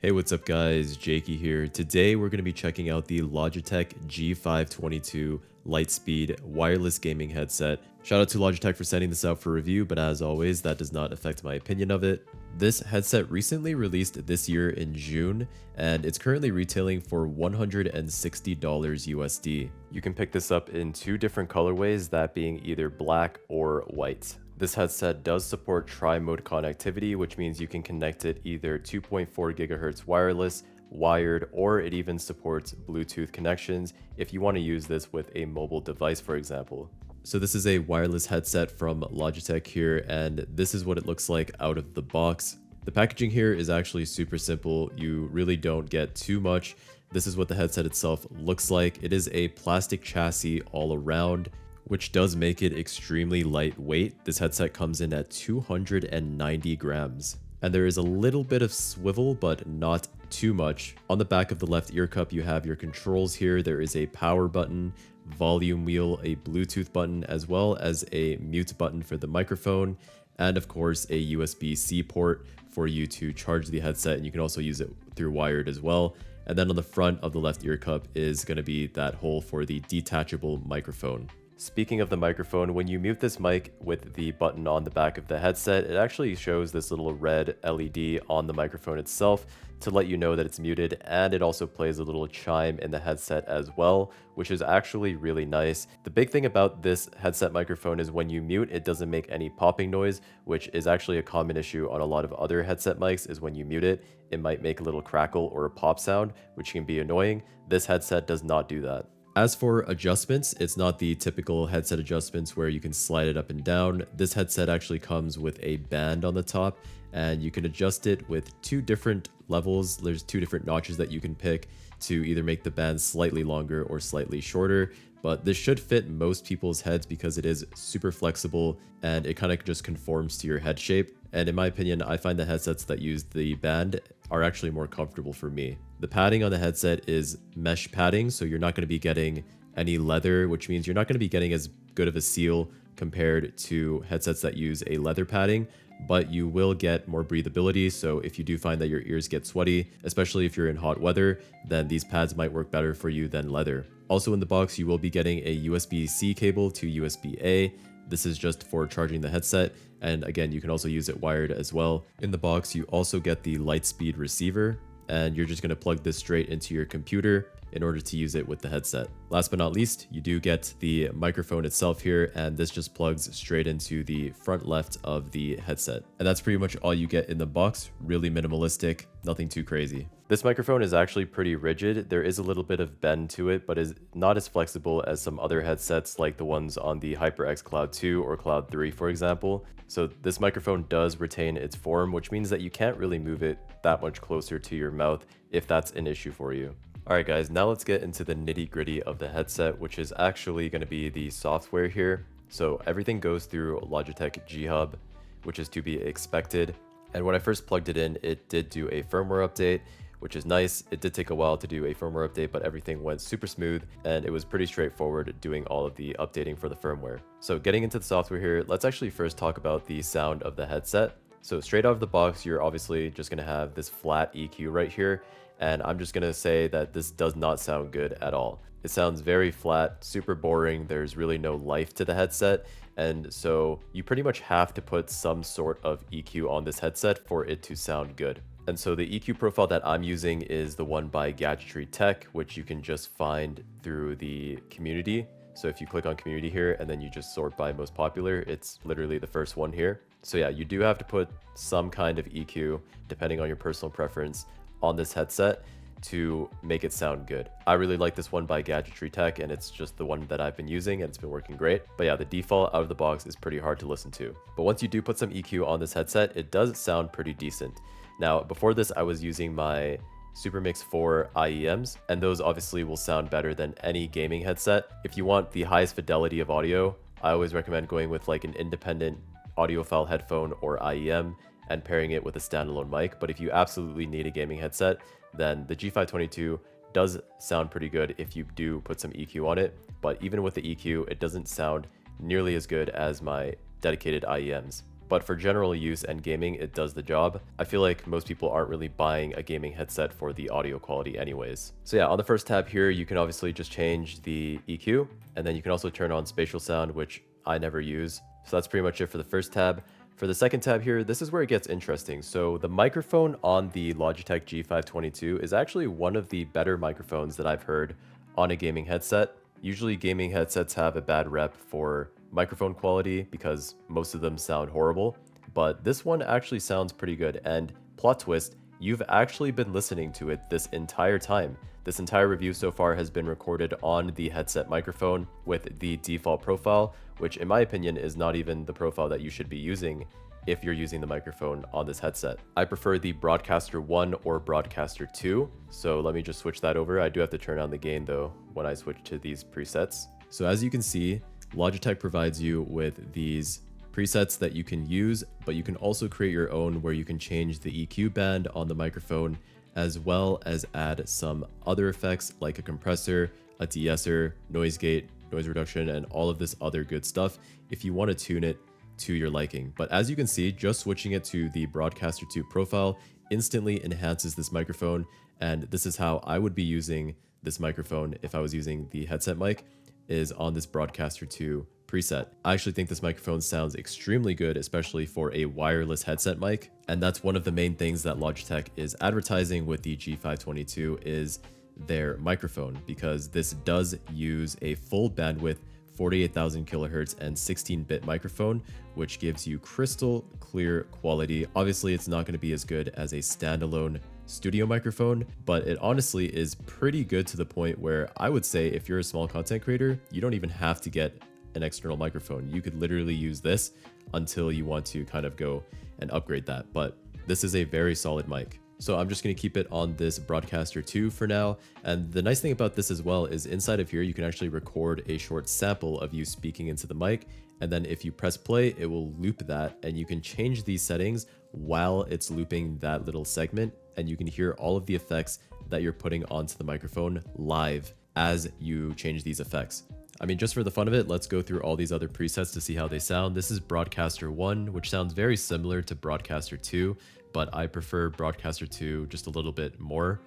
Hey, what's up guys? Jaeky here. Today we're going to be checking out the Logitech G522 LIGHTSPEED wireless gaming headset. Shout out to Logitech for sending this out for review, but as always, that does not affect my opinion of it. This headset recently released this year in June, and it's currently retailing for $160 USD. You can pick this up in two different colorways, that being either black or white. This headset does support tri-mode connectivity, which means you can connect it either 2.4 GHz wireless, wired, or it even supports Bluetooth connections if you want to use this with a mobile device, for example. So this is a wireless headset from Logitech here, and this is what it looks like out of the box. The packaging here is actually super simple. You really don't get too much. This is what the headset itself looks like. It is a plastic chassis all around, which does make it extremely lightweight. This headset comes in at 290 grams. And there is a little bit of swivel, but not too much. On the back of the left ear cup, you have your controls here. There is a power button, volume wheel, a Bluetooth button, as well as a mute button for the microphone, and of course a USB-C port for you to charge the headset, and you can also use it through wired as well. And then on the front of the left ear cup is going to be that hole for the detachable microphone. Speaking of the microphone, when you mute this mic with the button on the back of the headset, it actually shows this little red LED on the microphone itself to let you know that it's muted, and it also plays a little chime in the headset as well, which is actually really nice. The big thing about this headset microphone is when you mute, it doesn't make any popping noise, which is actually a common issue on a lot of other headset mics. Is when you mute it, it might make a little crackle or a pop sound, which can be annoying. This headset does not do that. As for adjustments, it's not the typical headset adjustments where you can slide it up and down. This headset actually comes with a band on the top, and you can adjust it with two different levels. There's two different notches that you can pick to either make the band slightly longer or slightly shorter. But this should fit most people's heads because it is super flexible and it kind of just conforms to your head shape. And in my opinion, I find the headsets that use the band are actually more comfortable for me. The padding on the headset is mesh padding, so you're not going to be getting any leather, which means you're not going to be getting as good of a seal compared to headsets that use a leather padding, but you will get more breathability. So if you do find that your ears get sweaty, especially if you're in hot weather, then these pads might work better for you than leather. Also in the box, you will be getting a USB-C cable to USB-A. This is just for charging the headset, and again, you can also use it wired as well. In the box, you also get the LIGHTSPEED receiver, and you're just going to plug this straight into your computer in order to use it with the headset. Last but not least, you do get the microphone itself here, and this just plugs straight into the front left of the headset. And that's pretty much all you get in the box. Really minimalistic, nothing too crazy. This microphone is actually pretty rigid. There is a little bit of bend to it, but is not as flexible as some other headsets like the ones on the HyperX Cloud 2 or Cloud 3, for example. So this microphone does retain its form, which means that you can't really move it that much closer to your mouth if that's an issue for you. Alright guys, now let's get into the nitty gritty of the headset, which is actually going to be the software here. So everything goes through Logitech G Hub, which is to be expected. And when I first plugged it in, it did do a firmware update, which is nice. It did take a while to do a firmware update, but everything went super smooth and it was pretty straightforward doing all of the updating for the firmware. So getting into the software here, let's actually first talk about the sound of the headset. So straight out of the box, you're obviously just going to have this flat EQ right here. And I'm just going to say that this does not sound good at all. It sounds very flat, super boring. There's really no life to the headset. And so you pretty much have to put some sort of EQ on this headset for it to sound good. And so the EQ profile that I'm using is the one by Gadgetry Tech, which you can just find through the community. So if you click on community here and then you just sort by most popular, it's literally the first one here. So yeah, you do have to put some kind of EQ, depending on your personal preference, on this headset to make it sound good. I really like this one by Gadgetry Tech, and it's just the one that I've been using and it's been working great. But yeah, the default out of the box is pretty hard to listen to. But once you do put some EQ on this headset, it does sound pretty decent. Now, before this, I was using my Supermix 4 IEMs, and those obviously will sound better than any gaming headset. If you want the highest fidelity of audio, I always recommend going with like an independent audiophile headphone or IEM and pairing it with a standalone mic. But if you absolutely need a gaming headset, then the G522 does sound pretty good if you do put some EQ on it. But even with the EQ, it doesn't sound nearly as good as my dedicated IEMs. but for general use and gaming, it does the job. I feel like most people aren't really buying a gaming headset for the audio quality anyways. So yeah, on the first tab here, you can obviously just change the EQ, and then you can also turn on spatial sound, which I never use. So that's pretty much it for the first tab. For the second tab here, this is where it gets interesting. So the microphone on the Logitech G522 is actually one of the better microphones that I've heard on a gaming headset. Usually gaming headsets have a bad rep for microphone quality because most of them sound horrible, but this one actually sounds pretty good. And plot twist, you've actually been listening to it this entire time. This entire review so far has been recorded on the headset microphone with the default profile, which in my opinion is not even the profile that you should be using if you're using the microphone on this headset. I prefer the Broadcaster 1 or Broadcaster 2, so let me just switch that over. I do have to turn on the gain though when I switch to these presets. So as you can see, Logitech provides you with these presets that you can use, but you can also create your own where you can change the EQ band on the microphone, as well as add some other effects like a compressor, a de-esser, noise gate, noise reduction, and all of this other good stuff if you want to tune it to your liking. But as you can see, just switching it to the Broadcaster 2 profile instantly enhances this microphone, and this is how I would be using this microphone if I was using the headset mic, is on this Broadcaster 2 preset. I actually think this microphone sounds extremely good, especially for a wireless headset mic. And that's one of the main things that Logitech is advertising with the G522 is their microphone, because this does use a full bandwidth 48,000 kilohertz and 16-bit microphone, which gives you crystal clear quality. Obviously, it's not going to be as good as a standalone studio microphone, but it honestly is pretty good to the point where I would say if you're a small content creator, you don't even have to get an external microphone. You could literally use this until you want to kind of go and upgrade that. But this is a very solid mic. So I'm just going to keep it on this Broadcaster 2 for now. And the nice thing about this as well is inside of here, you can actually record a short sample of you speaking into the mic. And then if you press play, it will loop that, and you can change these settings while it's looping that little segment. And you can hear all of the effects that you're putting onto the microphone live as you change these effects. I mean, just for the fun of it, let's go through all these other presets to see how they sound. This is Broadcaster 1, which sounds very similar to Broadcaster 2, but I prefer Broadcaster 2 just a little bit more.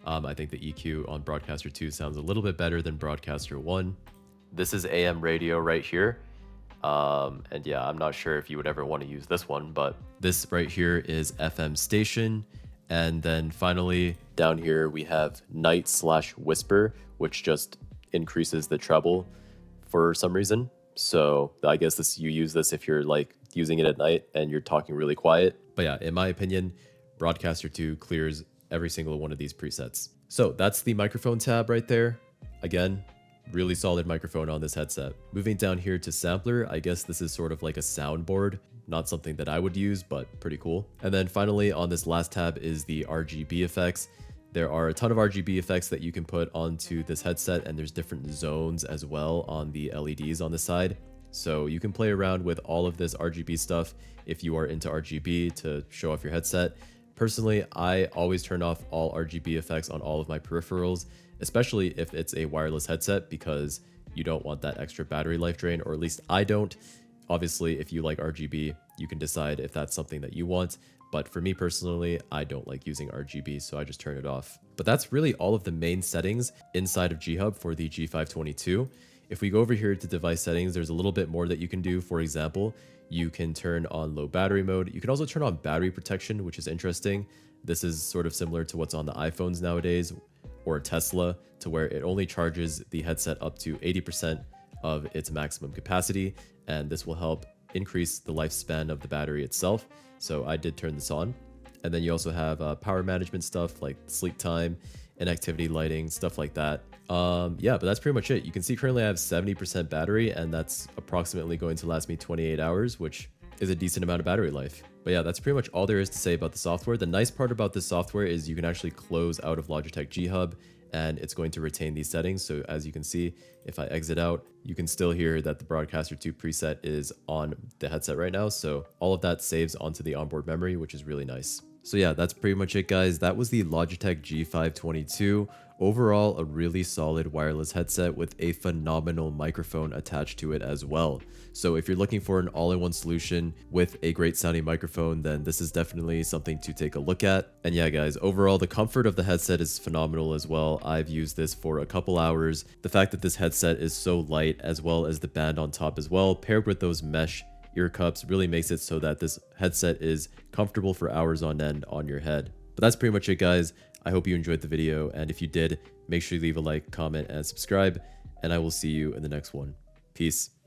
I think the EQ on Broadcaster 2 sounds a little bit better than Broadcaster 1. This is AM radio right here. And yeah, I'm not sure if you would ever want to use this one, but this right here is FM station. And then finally down here we have night/whisper, which just increases the treble for some reason. So I guess this, you use this if you're like using it at night and you're talking really quiet. But yeah, in my opinion, Broadcaster 2 clears every single one of these presets. So that's the microphone tab right there. Again, really solid microphone on this headset. Moving down here to sampler, I guess this is sort of like a soundboard. Not something that I would use, but pretty cool. And then finally on this last tab is the RGB effects. There are a ton of RGB effects that you can put onto this headset, and there's different zones as well on the LEDs on the side. So you can play around with all of this RGB stuff if you are into RGB to show off your headset. Personally, I always turn off all RGB effects on all of my peripherals, especially if it's a wireless headset, because you don't want that extra battery life drain, or at least I don't. Obviously, if you like RGB, you can decide if that's something that you want. But for me personally, I don't like using RGB, so I just turn it off. But that's really all of the main settings inside of G-Hub for the G522. If we go over here to device settings, there's a little bit more that you can do. For example, you can turn on low battery mode. You can also turn on battery protection, which is interesting. This is sort of similar to what's on the iPhones nowadays, or Tesla, to where it only charges the headset up to 80% of its maximum capacity, and this will help increase the lifespan of the battery itself. So I did turn this on. And then you also have power management stuff like sleep time, inactivity lighting, stuff like that. Yeah, but that's pretty much it. You can see currently I have 70% battery, and that's approximately going to last me 28 hours, which is a decent amount of battery life. But yeah, that's pretty much all there is to say about the software. The nice part about this software is you can actually close out of Logitech G-Hub, and it's going to retain these settings. So as you can see, if I exit out, you can still hear that the Broadcaster 2 preset is on the headset right now. So all of that saves onto the onboard memory, which is really nice. So yeah, that's pretty much it, guys. That was the Logitech G522. Overall, a really solid wireless headset with a phenomenal microphone attached to it as well. So if you're looking for an all-in-one solution with a great sounding microphone, then this is definitely something to take a look at. And yeah, guys, overall, the comfort of the headset is phenomenal as well. I've used this for a couple hours. The fact that this headset is so light, as well as the band on top as well, paired with those mesh ear cups, really makes it so that this headset is comfortable for hours on end on your head. But that's pretty much it, guys. I hope you enjoyed the video, and if you did, make sure you leave a like, comment, and subscribe, and I will see you in the next one. Peace.